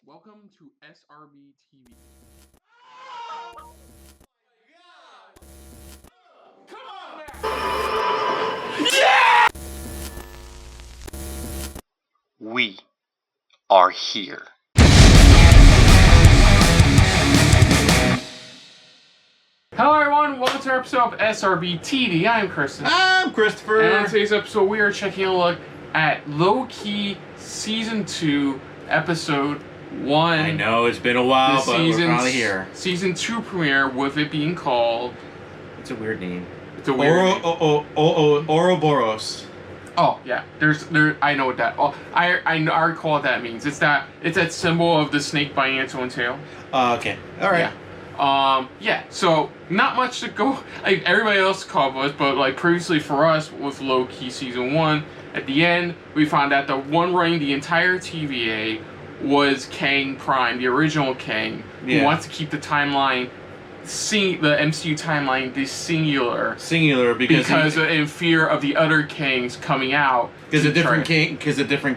Welcome to SRB TV. Come on now! Yeah! We are here. Hello everyone, welcome to our episode of SRB TV. I'm Kristen. I'm Christopher. And on today's episode, we are taking a look at Loki Season 2, Episode 1. I know, it's been a while, but we're finally here. Season 2 premiere, with it being called... It's a weird name. It's a weird name. Ouroboros. Oh, yeah. I know what that... Oh, I recall what that means. It's that symbol of the snake biting its own tail. Okay. Alright. Yeah. So, not much to go... Like, everybody else called us, but, like, previously for us, with Loki Season 1, at the end, we found out the one running the entire TVA was Kang Prime, the original Kang, who wants to keep the timeline, the MCU timeline, singular, because in fear of the other Kangs coming out. Because the different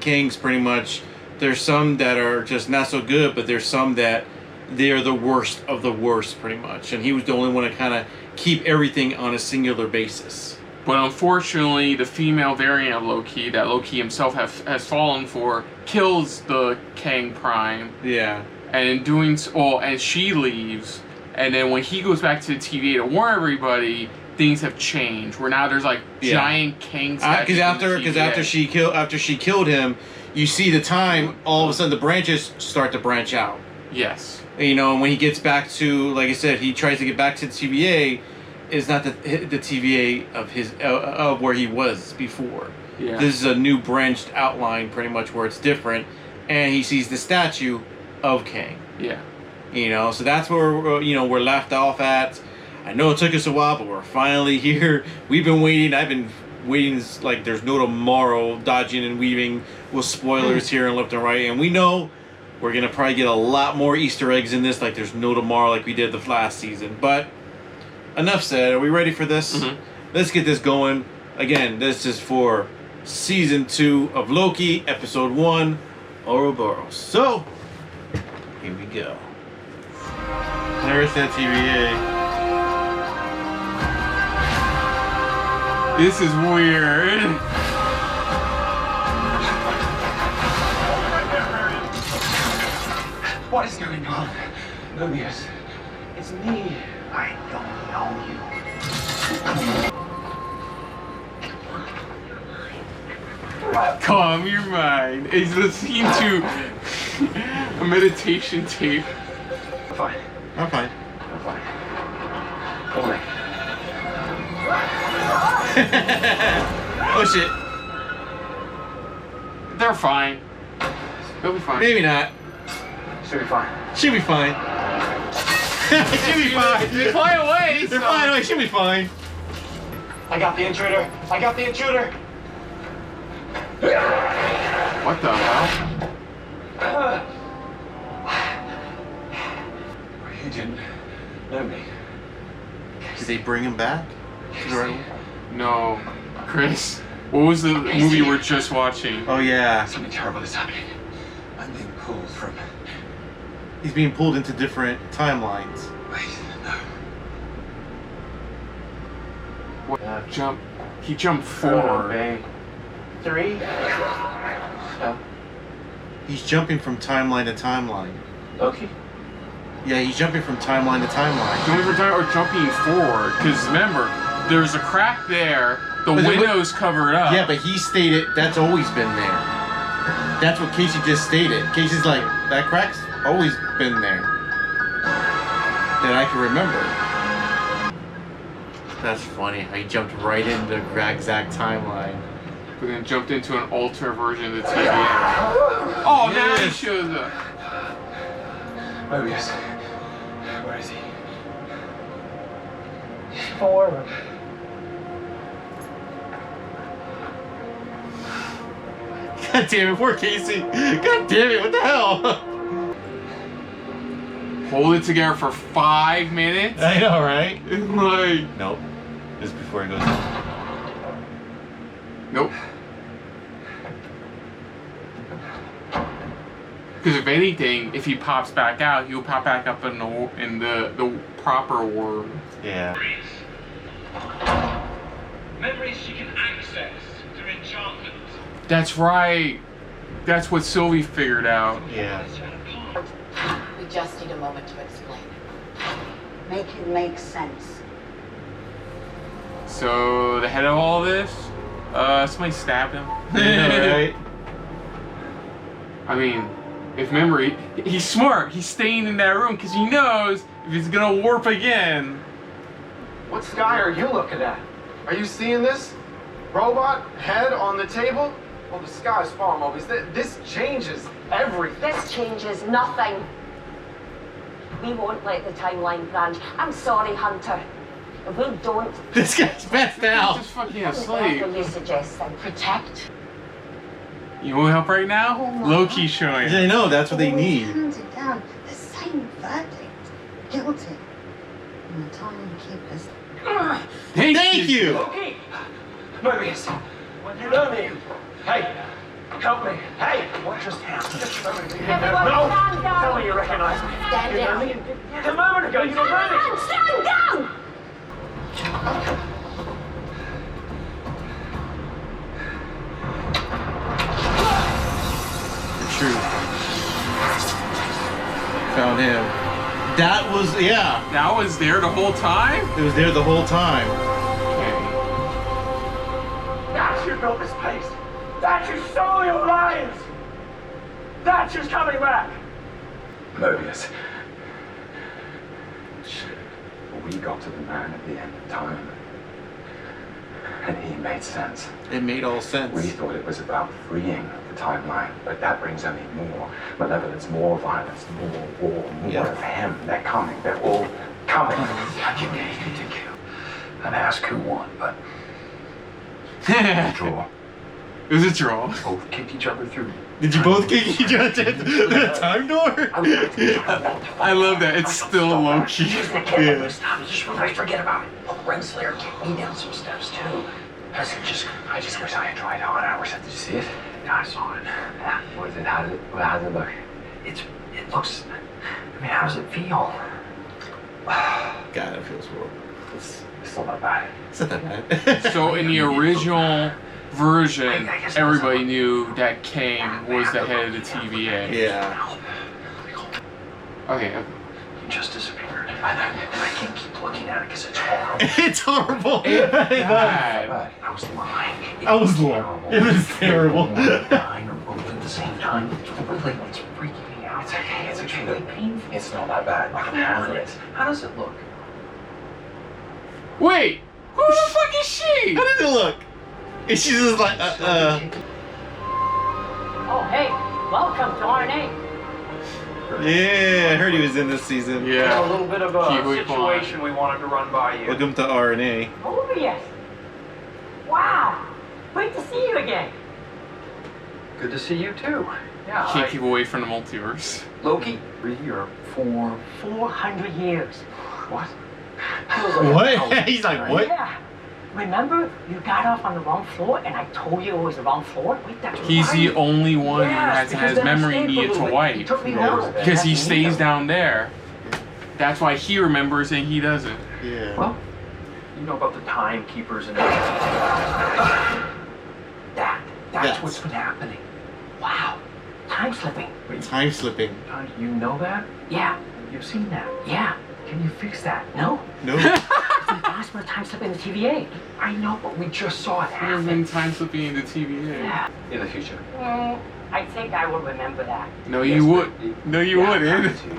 Kangs, pretty much, there's some that are just not so good, but there's some that they are the worst of the worst, pretty much. And he was the only one to kind of keep everything on a singular basis. But unfortunately, the female variant of Loki, that Loki himself has fallen for, kills the Kang Prime. Yeah. And in doing so, and she leaves. And then when he goes back to the TVA to warn everybody, things have changed. Where now there's like giant Kang statues. Because after she killed him, you see the time. All of a sudden, the branches start to branch out. Yes. You know, and when he gets back to, like I said, he tries to get back to the TVA. Is not the TVA of where he was before. Yeah. This is a new branched outline, pretty much, where it's different, and he sees the statue of Kang. Yeah. You know, so that's where we're left off at. I know it took us a while, but we're finally here. We've been waiting. I've been waiting like there's no tomorrow, dodging and weaving with spoilers here and left and right, and we know we're gonna probably get a lot more Easter eggs in this, like there's no tomorrow, like we did the last season, but. Enough said. Are we ready for this? Mm-hmm. Let's get this going. Again, this is for Season 2 of Loki, Episode 1, Ouroboros. So, here we go. There's that TVA. This is weird. What is going on? Mobius, it's me. I don't know you. Calm your mind. It's listening to a meditation tape. I'm fine. I'm fine. I'm fine. Only. Oh shit. They're fine. They'll be fine. Maybe not. Should be fine. Should be fine. Should be fine. They fly away. They're flying away. Should be fine. I got the intruder. I got the intruder. What the hell? You didn't know me. Did they bring him back? No. Chris, what was the movie we're just watching? Oh yeah. Something terrible is happening. I'm being pulled from... He's being pulled into different timelines. Wait, no. What? He jumped forward. 3. No. He's jumping from timeline to timeline. Loki? Yeah, he's jumping from timeline to timeline. Jumping forward, because remember, there's a crack there, the window's covered up. Yeah, but he stated that's always been there. That's what Casey just stated. Casey's like, that crack's always been there. That I can remember. That's funny. He jumped right into the exact timeline. But then jumped into an alter version of the TVA. Oh, now he shows up. Mobius. Where is he? 4. God damn it, poor Casey. God damn it, what the hell? Hold it together for 5 minutes? I know, right? Like... Nope. This is before it goes. Nope. Because if anything, if he pops back out, he'll pop back up in the proper world. Yeah. Memories she can access through enchantment. That's right. That's what Sylvie figured out. Yeah. We just need a moment to explain. Make it make sense. So the head of all this, somebody stabbed him. Right? I mean, if memory, he's smart. He's staying in that room because he knows if he's gonna warp again. What sky are you looking at? Are you seeing this? Robot head on the table? Well, the sky's far, Mobius. This changes everything. This changes nothing. We won't let the timeline branch. I'm sorry, Hunter. If we don't, This guy's passed He's out. just fucking what asleep. do you suggest then? Protect? You want help right now? Loki's showing. I know, that's what they Always need. handed down the same verdict. Guilty. And the timekeepers. Thank you! Loki! Mobius! When you know me. Hey! Help me! Hey! What just happened? Everyone No! stand down. Tell me you recognize me. Stand You know down. me? A moment ago, you were running! Stand down! True. Found him. That was, yeah. That was there the whole time? It was there the whole time. Okay. That's who built this place! That's who stole your lives! That's who's coming back! Mobius. We got to the man at the end of time. And he made sense. It made all We sense. thought it was about freeing the timeline, but that brings only more malevolence, more violence, more war, more Yeah. of him. They're coming. They're all coming. You needed to kill and ask who won, but draw. It was a draw. Both kicked each other through. Did you both kick each other to the time door? I love that. It's still Loki. Yeah. Stop. Just forget about it. Oh, Renslayer kicked me down some steps too. I just wish I had tried harder. I wish Did you see it? Yeah, I saw it. Yeah. What is it? How does it look? It looks. I mean, how does it feel? God, it feels horrible. It's still not bad. It's not that bad. So in the original version, everybody knew that Kang was the head of the TVA. Yeah. Okay. You just disappeared. I can't keep looking at it because it's horrible. It's horrible. Bad. I was lying. I was lying. It was terrible. Dying or both at the same time. It's freaking me out. It's okay. It's okay. Really painful. It's not that bad. I can handle it. How does it look? Wait! Who the fuck is she? How did it look? And she's just like, Oh, hey, welcome to RNA. Yeah, I heard he was in this season. Yeah. A little bit of Keep a it situation we wanted to run by you. Welcome to RNA. Oh, yes. Wow. Great to see you again. Good to see you too. Yeah. Can't keep away from the multiverse. Loki, 3 or 4. 400 years. What? What? He's like, what? Yeah. Remember, you got off on the wrong floor, and I told you it was the wrong floor? Wait, that's He's right. the only one who Yes, has because his then I memory stayed for a needed little to bit. wipe. He took me Yeah. home. Because he stays down there. That's why he remembers and he doesn't. Yeah. Well, you know about the timekeepers and That's Yes. what's been happening. Wow. Time slipping. Time slipping. you know that? Yeah. You've seen that. Yeah. Can you fix that? No. No. It's impossible to time slip in the TVA. I know, but we just saw it He's happen. been time slipping into TVA. Yeah. In the future. I think I will remember that. No, you would. No, you wouldn't.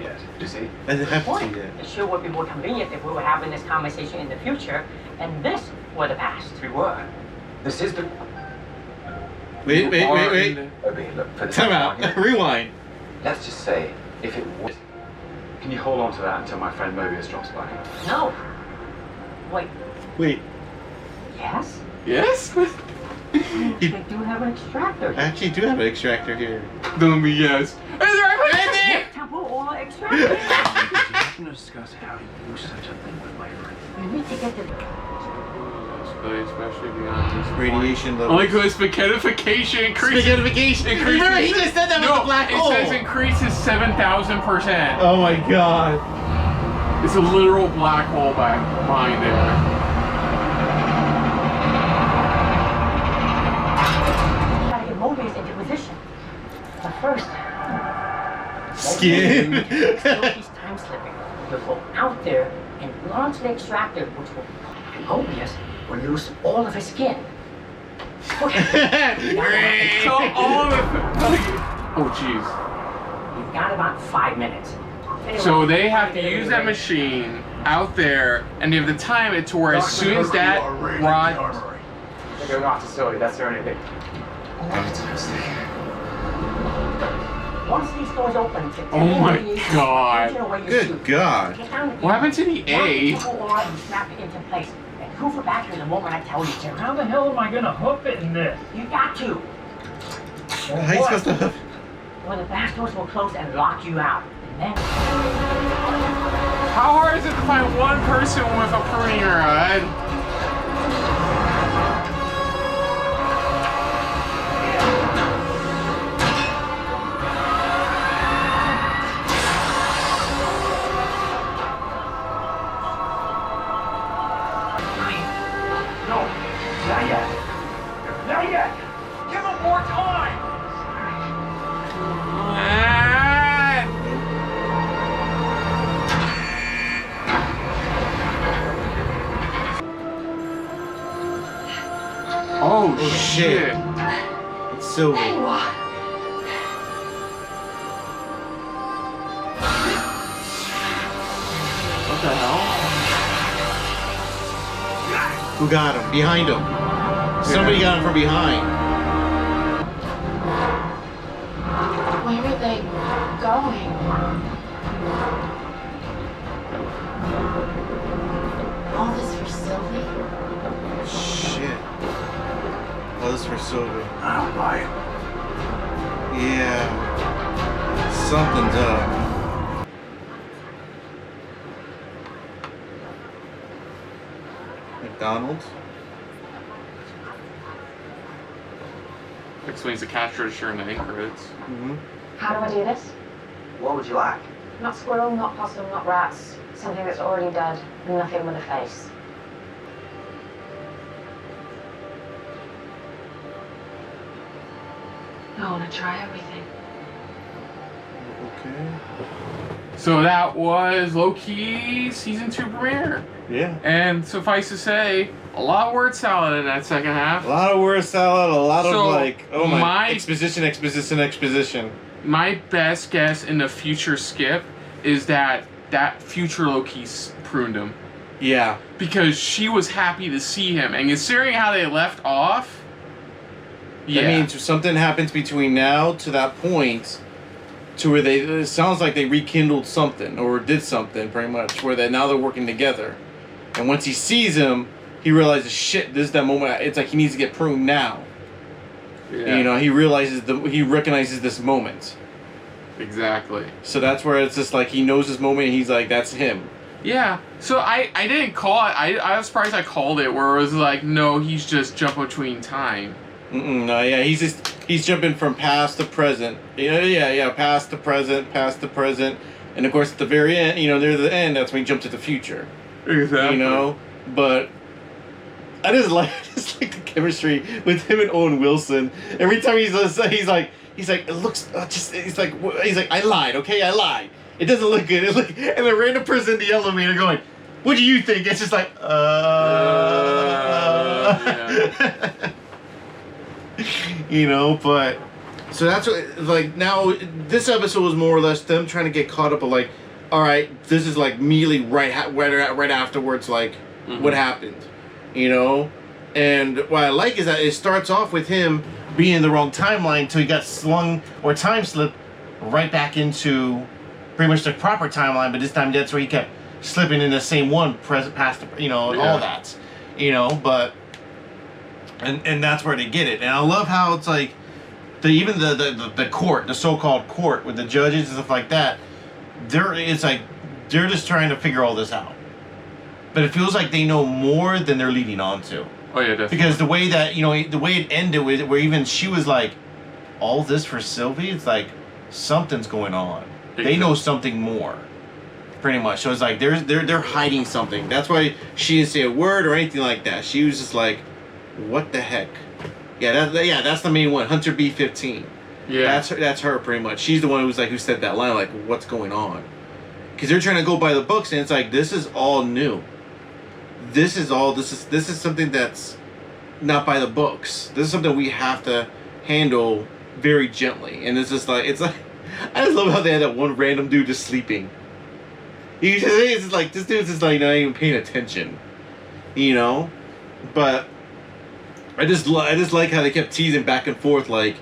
Yes. You see? Doesn't have to Point. see that. It sure would be more convenient if we were having this conversation in the future, and this were the past. We were. This is the. Wait. Okay, look. For the Time out. Rewind. Let's just say, if it was. Can you hold on to that until my friend Mobius drops by? No. Wait. Wait. Yes? Yes? We do have an extractor. I actually do have an extractor here. Don't be yes. Is there right there? Temple or extractor. to discuss how to use such a thing with my friend. You need to get the... Especially beyond this Radiation level. Only because spaghettification increases. Spaghettification. Remember, he just said that with the black hole. It says increases 7,000%. Oh my god. It's a literal black hole behind there. Gotta get Mobius into position. But first... Skin. Loki's time slipping. You'll go out there and launch the extractor, which will... And Mobius will lose all of his skin. So all of it. Oh jeez. You've got about 5 minutes. Anyway, So they have to use that machine out there, and they have to time it to where as soon as that rod. They're going off to facility. That's their only thing. Once these doors open, Oh my God. Good God. What happened to the A? Snap it into place. And hoover back here the moment I tell you to. How the hell am I gonna hoof it in this? You got to. How you supposed to? When the back doors will close and lock you out. And then... How hard is it to find one person with a pruning rod? No, not yet. Not yet. Give him more time. Oh shit. It's Sylvie. What the hell? Who got him? Behind him. Somebody got him from behind. Where are they going? All this for Sylvie? Shit. Oh, this is for Sylvie. I don't buy it. Yeah. Something's up. McDonald's? Explains the cash register and the end credits. Mm-hmm. How do I do this? What would you like? Not squirrel, not possum, not rats. Something that's already dead. Nothing with a face. I want to try everything. Okay. So that was Loki season 2 premiere. Yeah. And suffice to say, a lot of word salad in that second half. A lot of word salad, a lot So, of like, oh my- exposition. My best guess in the future skip is that future Loki pruned him. Yeah. Because she was happy to see him. And considering how they left off, yeah. That means something happens between now to that point to where it sounds like they rekindled something or did something pretty much where now they're working together. And once he sees him, he realizes, shit, this is that moment. It's like he needs to get pruned now. Yeah. You know, he recognizes this moment. Exactly. So that's where it's just like he knows this moment and he's like, that's him. Yeah. So I didn't call it. I was surprised I called it where it was like, no, he's just jumping between time. No, yeah, he's jumping from past to present. Yeah, past to present, and of course at the very end, near the end, that's when he jumps to the future. Exactly. But I just like the chemistry with him and Owen Wilson. Every time he's like it looks he's like I lied, okay, I lied. It doesn't look good. And the random person in the elevator going, what do you think? It's just like Yeah. But so that's what, like, now this episode was more or less them trying to get caught up of like, all right, this is like immediately right afterwards, like what happened, and what I like is that it starts off with him being in the wrong timeline until he got slung or time slipped right back into pretty much the proper timeline, but this time that's where he kept slipping in the same one present past all that, but and that's where they get it. And I love how it's like even the court, the so-called court with the judges and stuff like that, it's like they're just trying to figure all this out. But it feels like they know more than they're leading on to. Oh yeah, definitely. Because the way that, the way it ended with, where even she was like, all this for Sylvie, it's like, something's going on. They know something more. Pretty much. So it's like, they're hiding something. That's why she didn't say a word or anything like that. She was just like, what the heck? Yeah, that's the main one, Hunter B-15. Yeah. That's her pretty much. She's the one who said that line, like, what's going on? Because they're trying to go by the books, and it's like, this is all new. This is something that's not by the books. This is something we have to handle very gently. And it's like I just love how they had that one random dude just sleeping. It's just like, this dude's just like not even paying attention, But I just like how they kept teasing back and forth, like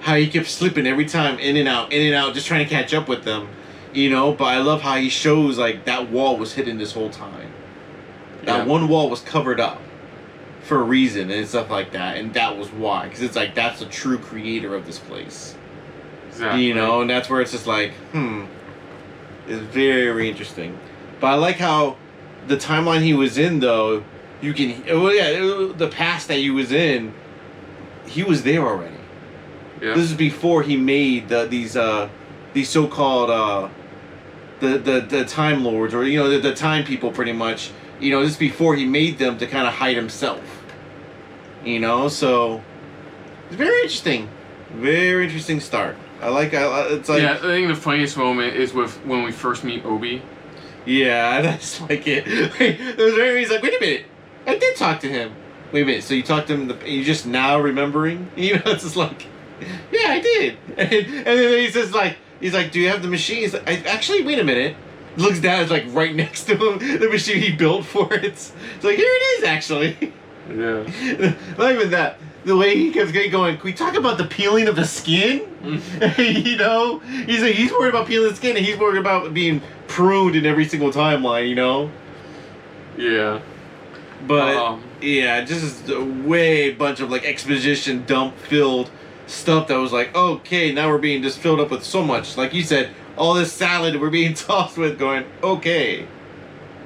how he kept slipping every time, in and out, just trying to catch up with them, But I love how he shows like that wall was hidden this whole time. That one wall was covered up for a reason and stuff like that, and that was why. Because it's like, that's the true creator of this place. Exactly. And that's where it's just like, it's very, very interesting. But I like how the timeline he was in, though, the past that he was in, he was there already. Yeah. This is before he made these so-called the Time Lords, or the Time People, pretty much. This is before he made them to kind of hide himself. So it's very interesting. Very interesting start. It's like, yeah, I think the funniest moment is when we first meet Obi. Yeah, that's like it. He's like, wait a minute, I did talk to him. Wait a minute, so you talked to him, you just now remembering? It's just like, yeah, I did. And then he's like, do you have the machine? He's like, actually, wait a minute. Looks down, it's like right next to him, the machine he built for it. It's like, here it is, actually. Yeah. Not even that. The way he kept going, can we talk about the peeling of the skin? He's like, he's worried about peeling the skin, and he's worried about being pruned in every single timeline, Yeah. But, just a way bunch of like exposition dump filled stuff that was like, okay, now we're being just filled up with so much. Like you said, all this salad we're being tossed with, going, okay.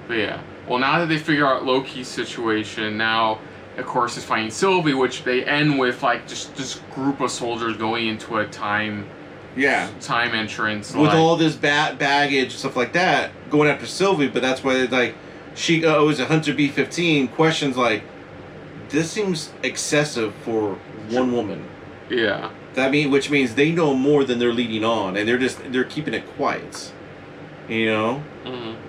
But yeah. Well, now that they figure out Loki's situation, now, of course, is finding Sylvie, which they end with, like, just this group of soldiers going into a time entrance. With all this baggage and stuff like that, going after Sylvie, but that's why, like, she was a Hunter B-15, questions like, this seems excessive for one woman. Yeah. Which means they know more than they're leading on, and they're keeping it quiet. Mm-hmm.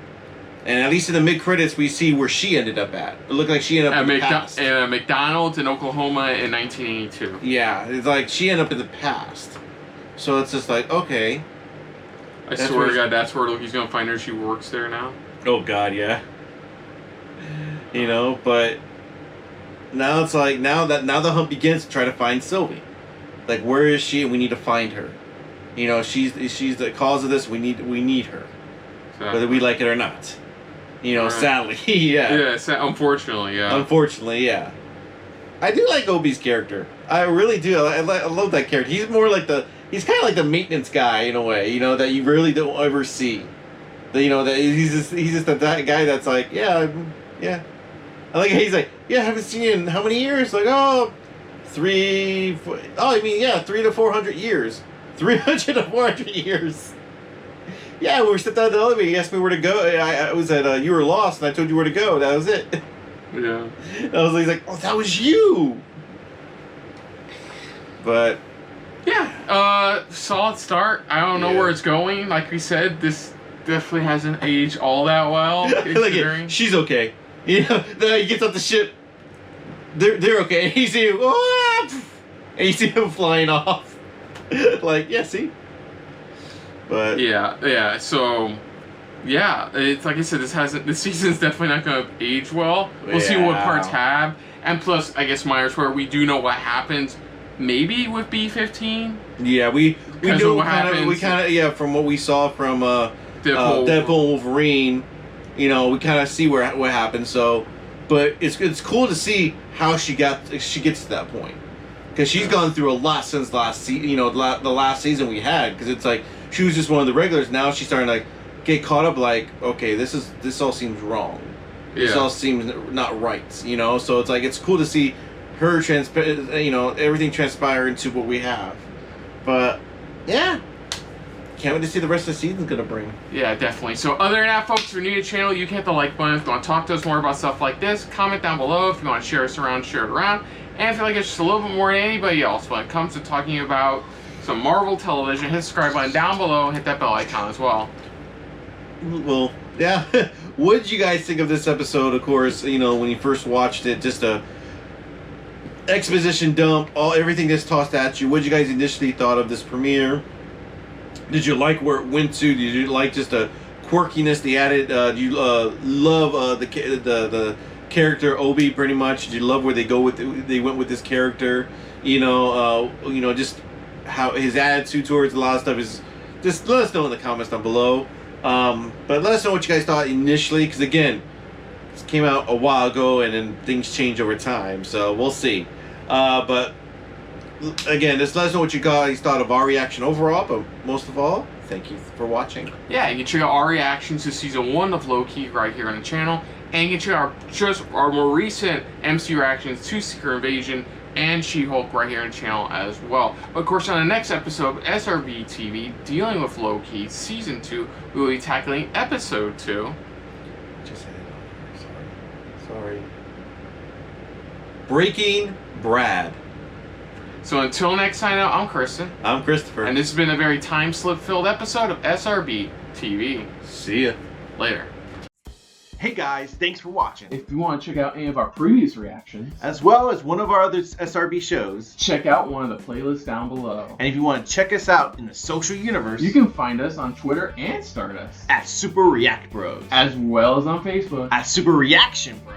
And at least in the mid-credits, we see where she ended up at. It looked like she ended up in the past. McDonald's in Oklahoma in 1982. Yeah, it's like she ended up in the past. So it's just like, okay. I swear to God, that's where Loki's gonna find her. She works there now. Oh God, yeah. But now it's like, now the hunt begins to try to find Sylvie. Like, where is she? We need to find her. She's the cause of this. We need her, whether we like it or not. Right. Sadly, yeah. Yeah, unfortunately, yeah. Unfortunately, yeah. I do like Obi's character. I really do. I love that character. He's more like he's kind of like the maintenance guy in a way. That you really don't ever see. That he's just that guy that's like, yeah. I like how he's like, yeah, I haven't seen you in how many years? Like, 3 to 400 years. 300 to 400 years. Yeah, we were stepped out of the elevator. He asked me where to go. I was at, you were lost, and I told you where to go. That was it. Yeah. He's like, oh, that was you. But yeah, solid start. I don't know where it's going. Like we said, this definitely hasn't aged all that well. Like she's okay. Then he gets off the ship. They're okay. And you see him, and you see him flying off. Like, yeah, see. But yeah. So, yeah, it's like I said. This season's definitely not gonna age well. We'll see what parts have, and plus, I guess Myers, where we do know what happens. Maybe with B-15. Yeah, we know kind of from what we saw from Deadpool and Wolverine. We kind of see what happened. So, but it's cool to see how she gets to that point, because she's gone through a lot since the last season we had. Because it's like she was just one of the regulars. Now she's starting to like get caught up like, okay, this all seems wrong. This all seems not right, you know. So it's like it's cool to see her everything transpire into what we have. But yeah, can't wait to see the rest of the season's gonna bring. Yeah, definitely. So other than that, folks, if you're new to the channel, you can hit the like button. If you want to talk to us more about stuff like this, comment down below. If you want to share us around, share it around. And if you like us just a little bit more than anybody else when it comes to talking about some Marvel television, hit the subscribe button down below and hit that bell icon as well. Well, yeah. What did you guys think of this episode? Of course, you know, when you first watched it, just a exposition dump, everything that's tossed at you. What did you guys initially thought of this premiere? Did you like where it went to? Did you like just the quirkiness they added? Do you love the character Obi pretty much? Did you love where they went with this character? You know, just how his attitude towards a lot of stuff is. Just let us know in the comments down below. But let us know what you guys thought initially, because again, this came out a while ago and then things change over time, so we'll see. But again, just let us know what you guys thought of our reaction overall, but most of all, thank you for watching. Yeah, you can check out our reactions to Season 1 of Loki right here on the channel, and you can check out our more recent MC reactions to Secret Invasion and She-Hulk right here on the channel as well. But of course, on the next episode of SRB TV, dealing with Loki Season 2, we will be tackling Episode 2. Just had it on. Sorry. Breaking Brad. So until next time out, I'm Kristen. I'm Christopher. And this has been a very time slip filled episode of SRB TV. See ya. Later. Hey guys, thanks for watching. If you want to check out any of our previous reactions, as well as one of our other SRB shows, check out one of the playlists down below. And if you want to check us out in the social universe, you can find us on Twitter and Stardust at Super React Bros, as well as on Facebook at Super Reaction Bros.